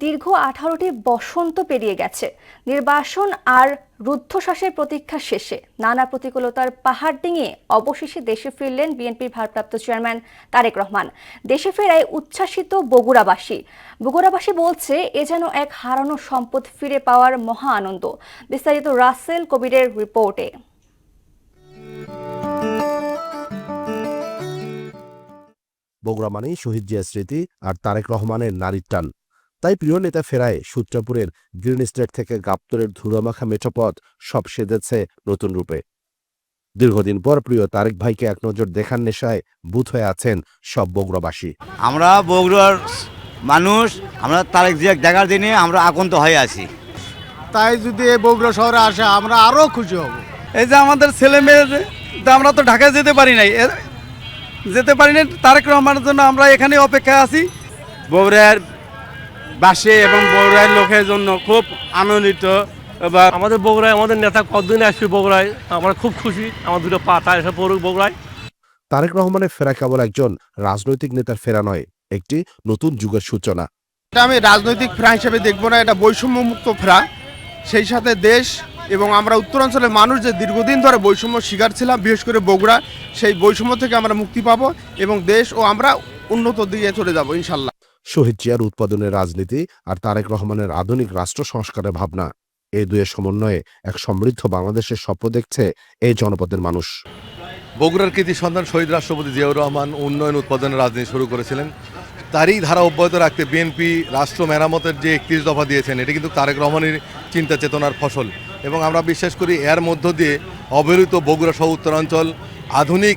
দীর্ঘ 18টি বসন্ত পেরিয়ে গেছে। নির্বাসন আর রুদ্ধশ্বাসের প্রতীক্ষা শেষে নানা প্রতিকূলতার পাহাড় ডিঙিয়ে অবশেষে দেশে ফিরলেন বিএনপির ভারপ্রাপ্ত চেয়ারম্যান তারেক রহমান। দেশে ফেরায় উচ্ছ্বাসিত বগুড়াবাসী বলছে এ যেন এক হারানো সম্পদ ফিরে পাওয়ার মহা আনন্দ। বিস্তারিত রাসেল কবিরের রিপোর্টে। বগুড়া মানেই শহীদ জিয়া স্মৃতি আর তারেক রহমানের নারীর টান। তাই প্রিয় নেতা ফেরায় সূত্রাপুরের গ্রিন স্টেট থেকে গাবতলের ধুলোমাখা মেঠোপথ সব সেজেছে নতুন রূপে। দীর্ঘদিন পর প্রিয় তারেক ভাইকে এক নজর দেখার নেশায় বুঁদ হয়ে আছেন সব বগুড়াবাসী। আমরা বগুড়ার মানুষ, আমরা তারেক জিয়া দেখার দিনে আমরা আকন্ত হয়ে আছি। তাই যদি এই বগুড়া শহরে আসে আমরা আরো খুশি হব। এই যে আমাদের ছেলে মেয়ে, আমরা তো ঢাকায় যেতে পারি নাই, তারেক রহমানের জন্য আমরা এখানে অপেক্ষায় আছি। বগুড়ার বাসী এবং বগুড়ার লোকের জন্য খুব আনন্দিত। এবার আমাদের বগুড়ায় আমাদের নেতা কতদিন আসবে বগুড়ায়, আমরা খুব খুশি। আমার দুটো পাতা এসে পড়ুক বগুড়ায়। তারেক রহমানের ফেরা কেবল একজন রাজনৈতিক নেতার ফেরা নয়, একটি নতুন যুগের সূচনা। এটা আমি রাজনৈতিক ফেরা হিসেবে দেখব না, এটা বৈষম্যমুক্ত ফেরা। সেই সাথে দেশ এবং আমরা উত্তরাঞ্চলের মানুষ যে দীর্ঘদিন ধরে বৈষম্য শিকার ছিলাম, বিশেষ করে বগুড়া, সেই বৈষম্য থেকে আমরা মুক্তি পাবো এবং দেশ ও আমরা উন্নত দিকে চলে যাব ইনশাল্লাহ। শহীদ জিয়ার উৎপাদনের রাজনীতি আর তারেক রহমানের আধুনিক রাষ্ট্র সংস্কারের ভাবনা, এই দুয়ের সমন্বয়ে এক সমৃদ্ধ বাংলাদেশের স্বপ্ন দেখছে এই জনপদের মানুষ। বগুড়ার কৃতি সন্তান শহীদ রাষ্ট্রপতি জিয়াউর রহমান উন্নয়ন উৎপাদনের রাজনীতি শুরু করেছিলেন। তারই ধারা অব্যাহত রাখতে বিএনপি রাষ্ট্র মেরামতের যে 31 দফা দিয়েছেন, এটি কিন্তু তারেক রহমানের চিন্তা চেতনার ফসল এবং আমরা বিশ্বাস করি এর মধ্য দিয়ে অবহেলিত বগুড়া সহ উত্তরাঞ্চল আধুনিক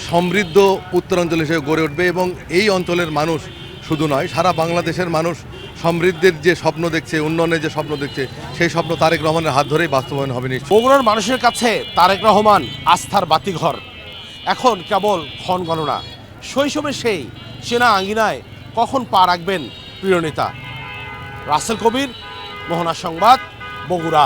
সমৃদ্ধ উত্তরাঞ্চল হিসেবে গড়ে উঠবে এবং এই অঞ্চলের মানুষ শুধু নয়, সারা বাংলাদেশের মানুষ সমৃদ্ধির যে স্বপ্ন দেখছে, উন্নয়নের যে স্বপ্ন দেখছে, সেই স্বপ্ন তারেক রহমানের হাত ধরেই বাস্তবায়ন হবে নিশ্চয়। বগুড়ার মানুষের কাছে তারেক রহমান আস্থার বাতিঘর, এখন কেবল ক্ষণ গণনা। শৈশবে সেই সেনা আঙ্গিনায় কখন পা রাখবেন প্রিয় নেতা। রাসেল কবির, মোহনা সংবাদ, বগুড়া।